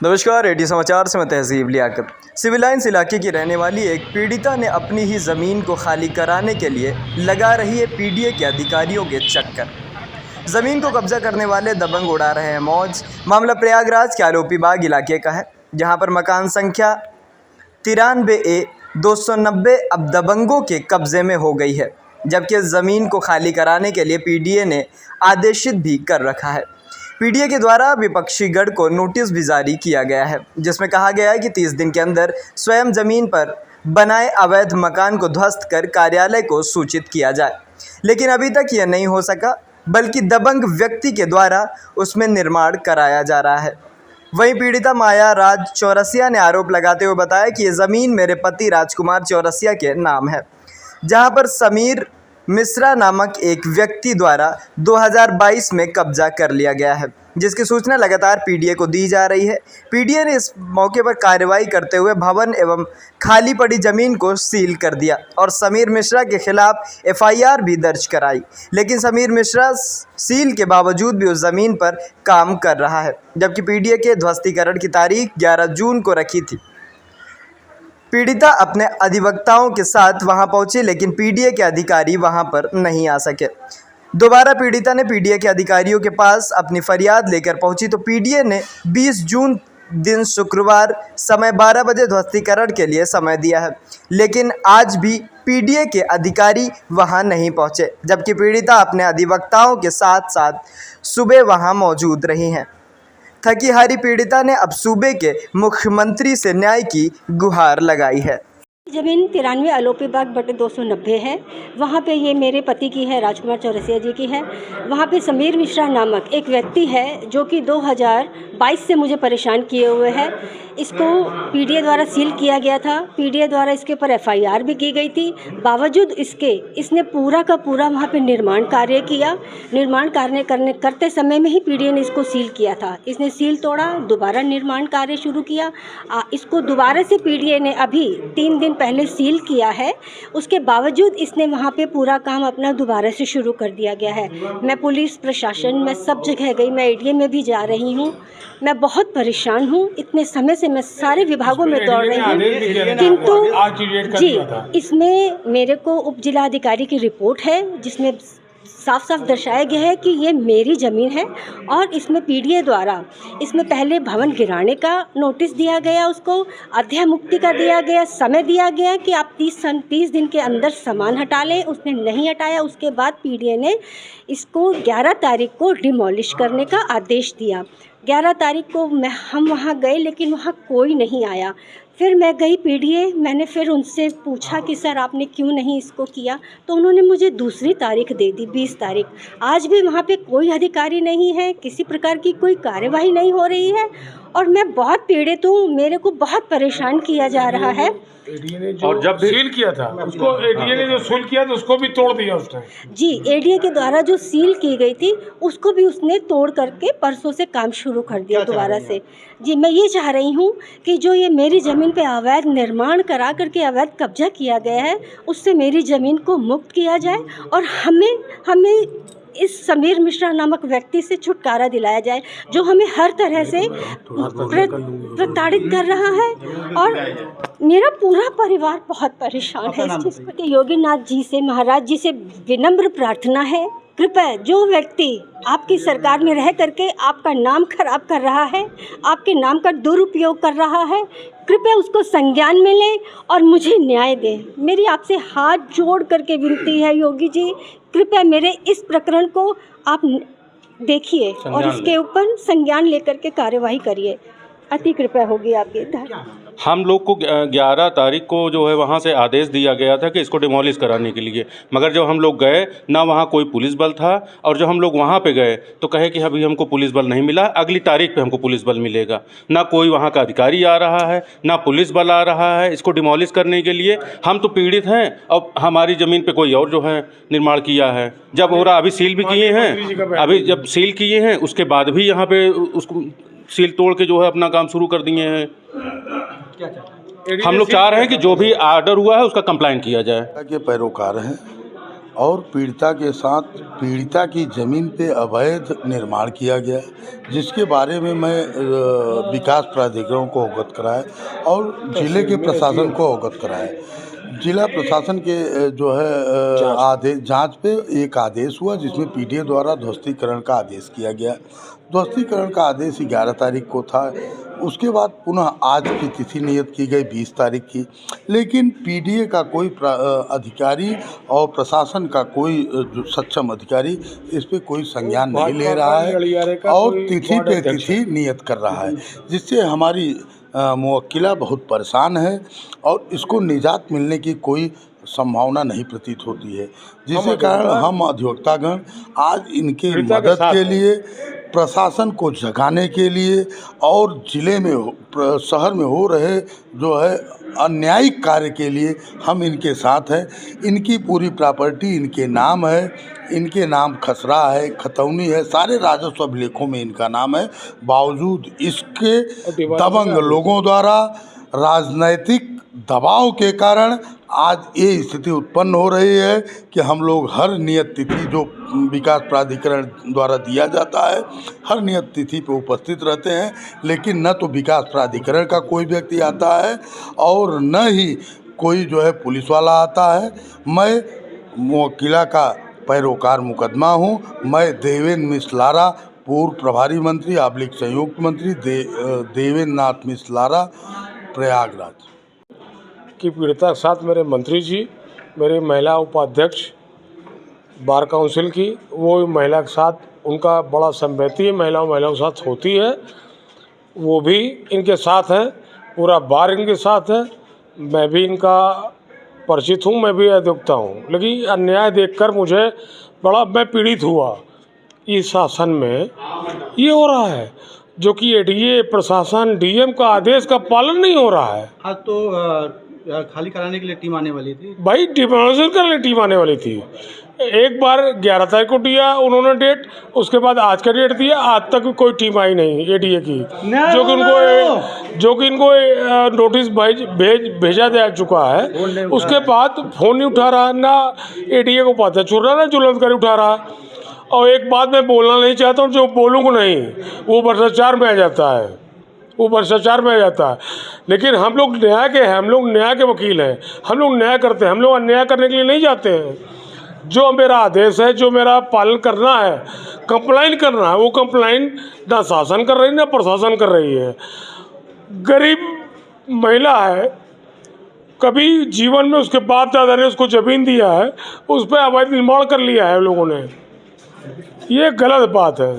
नमस्कार, एडी समाचार से मैं तहजीब लियाकत। सिविल लाइन्स इलाके की रहने वाली एक पीड़िता ने अपनी ही ज़मीन को खाली कराने के लिए लगा रही है पीडीए के अधिकारियों के चक्कर। ज़मीन को कब्जा करने वाले दबंग उड़ा रहे हैं मौज। मामला प्रयागराज के आलोपी बाग इलाके का है, जहां पर मकान संख्या 93A 290 अब दबंगों के कब्जे में हो गई है, जबकि ज़मीन को खाली कराने के लिए पीडीए ने आदेशित भी कर रखा है। पीडीए के द्वारा विपक्षी गढ़ को नोटिस भी जारी किया गया है, जिसमें कहा गया है कि 30 दिन के अंदर स्वयं ज़मीन पर बनाए अवैध मकान को ध्वस्त कर कार्यालय को सूचित किया जाए। लेकिन अभी तक यह नहीं हो सका, बल्कि दबंग व्यक्ति के द्वारा उसमें निर्माण कराया जा रहा है। वहीं पीड़िता माया राज चौरसिया ने आरोप लगाते हुए बताया कि ये ज़मीन मेरे पति राजकुमार चौरसिया के नाम है, जहां पर समीर मिश्रा नामक एक व्यक्ति द्वारा 2022 में कब्जा कर लिया गया है, जिसकी सूचना लगातार पीडीए को दी जा रही है। पीडीए ने इस मौके पर कार्रवाई करते हुए भवन एवं खाली पड़ी ज़मीन को सील कर दिया और समीर मिश्रा के खिलाफ एफआईआर भी दर्ज कराई। लेकिन समीर मिश्रा सील के बावजूद भी उस ज़मीन पर काम कर रहा है, जबकि पीडीए के ध्वस्तीकरण की तारीख 11 जून को रखी थी। पीड़िता अपने अधिवक्ताओं के साथ वहां पहुंची, लेकिन पीडीए के अधिकारी वहां पर नहीं आ सके। दोबारा पीड़िता ने पीडीए के अधिकारियों के पास अपनी फरियाद लेकर पहुंची तो पीडीए ने 20 जून दिन शुक्रवार समय 12 बजे ध्वस्तीकरण के लिए समय दिया है, लेकिन आज भी पीडीए के अधिकारी वहां नहीं पहुंचे, जबकि पीड़िता अपने अधिवक्ताओं के साथ साथ सुबह वहां मौजूद रही हैं। थकी हारी पीड़िता ने अब सूबे के मुख्यमंत्री से न्याय की गुहार लगाई है। ज़मीन 93 आलोपी बाग बटे 290 है। वहाँ पे ये मेरे पति की है, राजकुमार चौरसिया जी की है। वहाँ पे समीर मिश्रा नामक एक व्यक्ति है जो कि 2022 से मुझे परेशान किए हुए है। इसको पीडीए द्वारा सील किया गया था। पीडीए द्वारा इसके ऊपर एफआईआर भी की गई थी। बावजूद इसके इसने पूरा का पूरा वहाँ पे निर्माण कार्य किया। निर्माण कार्य करते समय में ही पीडीए ने इसको सील किया था। इसने सील तोड़ा, दोबारा निर्माण कार्य शुरू किया। इसको दोबारा से पीडीए ने अभी 3 दिन पहले सील किया है। उसके बावजूद इसने वहाँ पे पूरा काम अपना दोबारा से शुरू कर दिया गया है। मैं पुलिस प्रशासन में सब जगह गई, मैं एडीए में भी जा रही हूँ। मैं बहुत परेशान हूँ। इतने समय से मैं सारे विभागों में दौड़ रही हूँ, किंतु जी इसमें मेरे को उप जिला अधिकारी की रिपोर्ट है, जिसमें साफ साफ दर्शाया गया है कि ये मेरी ज़मीन है और इसमें पीडीए द्वारा इसमें पहले भवन गिराने का नोटिस दिया गया, उसको अध्याय मुक्ति का दिया गया, समय दिया गया कि आप 30 दिन के अंदर सामान हटा लें। उसने नहीं हटाया। उसके बाद पीडीए ने इसको 11 तारीख को डिमोलिश करने का आदेश दिया। 11 तारीख को हम वहाँ गए, लेकिन वहाँ कोई नहीं आया। फिर मैं गई पीडीए, मैंने फिर उनसे पूछा कि सर आपने क्यों नहीं इसको किया, तो उन्होंने मुझे दूसरी तारीख दे दी, 20 तारीख। आज भी वहाँ पे कोई अधिकारी नहीं है, किसी प्रकार की कोई कार्यवाही नहीं हो रही है और मैं बहुत पीड़ित हूँ। मेरे को बहुत परेशान किया जा रहा है। एडीए ने जो सील किया था उसको, एडीए ने जो सील किया था उसको भी तोड़ दिया उसने। जी, एडीए के द्वारा जो सील की गई थी उसको भी उसने तोड़ करके परसों से काम शुरू कर दिया दोबारा से। जी, मैं ये चाह रही हूँ कि जो ये मेरी ज़मीन पे अवैध निर्माण करा करके अवैध कब्जा किया गया है, उससे मेरी ज़मीन को मुक्त किया जाए और हमें इस समीर मिश्रा नामक व्यक्ति से छुटकारा दिलाया जाए, जो हमें हर तरह से प्रताड़ित कर रहा है और मेरा पूरा परिवार बहुत परेशान है इस चीज़ पर। योगीनाथ जी से, महाराज जी से विनम्र प्रार्थना है, कृपया जो व्यक्ति आपकी सरकार में रह करके आपका नाम खराब कर रहा है, आपके नाम का दुरुपयोग कर रहा है, कृपया उसको संज्ञान में लें और मुझे न्याय दें। मेरी आपसे हाथ जोड़ करके विनती है योगी जी, कृपया मेरे इस प्रकरण को आप देखिए और इसके ऊपर संज्ञान लेकर के कार्यवाही करिए। अति कृपया होगी आपकी। हम लोग को 11 तारीख को जो है वहाँ से आदेश दिया गया था कि इसको डिमोलिश कराने के लिए, मगर जब हम लोग गए ना वहाँ कोई पुलिस बल था, और जब हम लोग वहाँ पे गए तो कहे कि अभी हमको पुलिस बल नहीं मिला, अगली तारीख पे हमको पुलिस बल मिलेगा। ना कोई वहाँ का अधिकारी आ रहा है, ना पुलिस बल आ रहा है इसको डिमोलिश करने के लिए। हम तो पीड़ित हैं और हमारी ज़मीन पर कोई और जो है निर्माण किया है। जब हो रहा, अभी सील भी किए हैं, अभी जब सील किए हैं उसके बाद भी यहाँ पे उसको सील तोड़ के जो है अपना काम शुरू कर दिए हैं। हम लोग चाह रहे हैं कि जो भी आर्डर हुआ है उसका कंप्लाइन किया जाए। के पैरोकार हैं और पीड़िता के साथ पीड़िता की ज़मीन पे अवैध निर्माण किया गया, जिसके बारे में मैं विकास प्राधिकरण को अवगत कराया और जिले के प्रशासन को अवगत कराया। जिला प्रशासन के जो है आदेश जांच पे एक आदेश हुआ, जिसमें पीडीए द्वारा ध्वस्तीकरण का आदेश किया गया। ध्वस्तीकरण का आदेश 11 तारीख को था। उसके बाद पुनः आज की तिथि नियत की गई 20 तारीख की, लेकिन पीडीए का कोई अधिकारी और प्रशासन का कोई जो सक्षम अधिकारी इस पे कोई संज्ञान नहीं ले रहा है और तिथि पे तिथि नियत कर रहा है, जिससे हमारी मुवक्किला बहुत परेशान है और इसको निजात मिलने की कोई संभावना नहीं प्रतीत होती है, जिसके कारण हम अधिवक्तागण आज इनके मदद के लिए, प्रशासन को जगाने के लिए और ज़िले में शहर में हो रहे जो है अन्यायिक कार्य के लिए हम इनके साथ हैं। इनकी पूरी प्रॉपर्टी इनके नाम है, इनके नाम खसरा है, खतौनी है, सारे राजस्व अभिलेखों में इनका नाम है। बावजूद इसके दबंग लोगों द्वारा राजनैतिक दबाव के कारण आज ये स्थिति उत्पन्न हो रही है कि हम लोग हर नियत तिथि जो विकास प्राधिकरण द्वारा दिया जाता है, हर नियत तिथि पर उपस्थित रहते हैं, लेकिन न तो विकास प्राधिकरण का कोई व्यक्ति आता है और न ही कोई जो है पुलिस वाला आता है। मैं मुवक्किला का पैरोकार मुकदमा हूँ। मैं देवेंद्र मिश्र लारा, पूर्व प्रभारी मंत्री / संयुक्त मंत्री देवेंद्र नाथ मिश्र लारा, प्रयागराज की पीड़िता के साथ मेरे मंत्री जी, मेरे महिला उपाध्यक्ष बार काउंसिल की, वो महिला के साथ उनका बड़ा संपत्ति है, महिलाओं के साथ होती है, वो भी इनके साथ हैं, पूरा बार इनके साथ है। मैं भी इनका परिचित हूँ, मैं भी अधिवक्ता हूँ, लेकिन अन्याय देखकर मुझे बड़ा मैं पीड़ित हुआ। इस शासन में ये हो रहा है जो कि एडीए प्रशासन डीएम का आदेश का पालन नहीं हो रहा है। आज तो खाली कराने के लिए टीम आने वाली थी भाई, डिमोलिशन करने की टीम आने वाली थी। एक बार 11 तारीख को दिया उन्होंने डेट, उसके बाद आज का डेट दिया, आज तक भी कोई टीम आई नहीं एडीए की, जो कि इनको नोटिस भेजा जा चुका है। उसके बाद फ़ोन नहीं उठा रहा, ना एडीए को पता चल रहा, ना जुलंधकारी उठा रहा। और एक बात मैं बोलना नहीं चाहता हूँ, जो बोलूँगा नहीं वो भ्रष्टाचार में आ जाता है, वो भ्रष्टाचार में आ जाता है। लेकिन हम लोग न्याय के हैं, हम लोग न्याय के वकील हैं, हम लोग न्याय करते हैं, हम लोग अन्याय करने के लिए नहीं जाते हैं। जो मेरा आदेश है, जो मेरा पालन करना है, कंप्लाइन करना है, वो कंप्लाइन ना शासन कर रही ना प्रशासन कर रही है। गरीब महिला है, कभी जीवन में उसके बाप दादा ने उसको ज़मीन दिया है, उस पर अवैध निर्माण कर लिया है लोगों ने, ये गलत बात है।